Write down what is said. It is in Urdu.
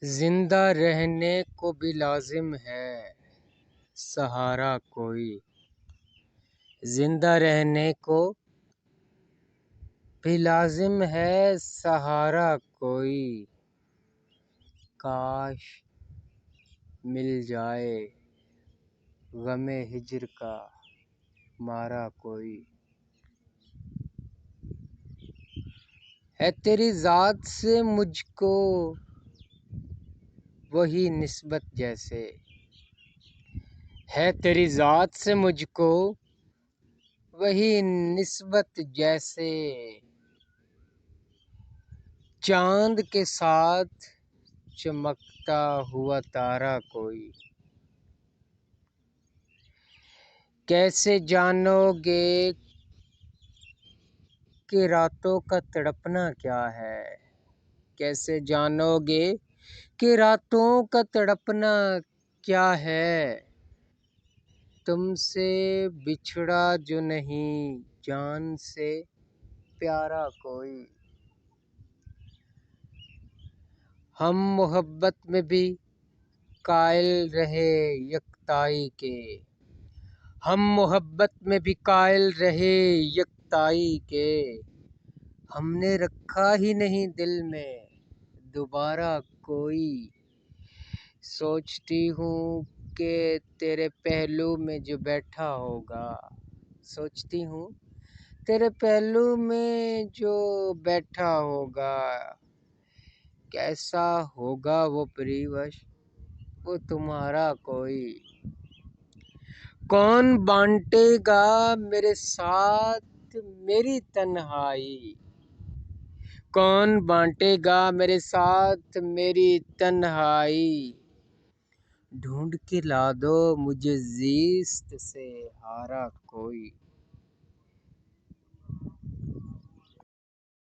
زندہ رہنے کو بھی لازم ہے سہارا کوئی، زندہ رہنے کو بھی لازم ہے سہارا کوئی، کاش مل جائے غم ہجر کا مارا کوئی۔ ہے تیری ذات سے مجھ کو وہی نسبت جیسے، ہے تیری ذات سے مجھ کو وہی نسبت جیسے، چاند کے ساتھ چمکتا ہوا تارا کوئی۔ کیسے جانو گے کہ راتوں کا تڑپنا کیا ہے، کیسے جانو گے کہ راتوں کا تڑپنا کیا ہے، تم سے بچھڑا جو نہیں جان سے پیارا کوئی۔ ہم محبت میں بھی قائل رہے یکتائی کے، ہم محبت میں بھی قائل رہے یکتائی کے، ہم نے رکھا ہی نہیں دل میں دوبارہ کوئی۔ سوچتی ہوں کہ تیرے پہلو میں جو بیٹھا ہوگا، سوچتی ہوں تیرے پہلو میں جو بیٹھا ہوگا، کیسا ہوگا وہ پریوش وہ تمہارا کوئی۔ کون بانٹے گا میرے ساتھ میری تنہائی، کون بانٹے گا میرے ساتھ میری تنہائی، ڈھونڈ کے لا دو مجھے زیست سے ہارا کوئی۔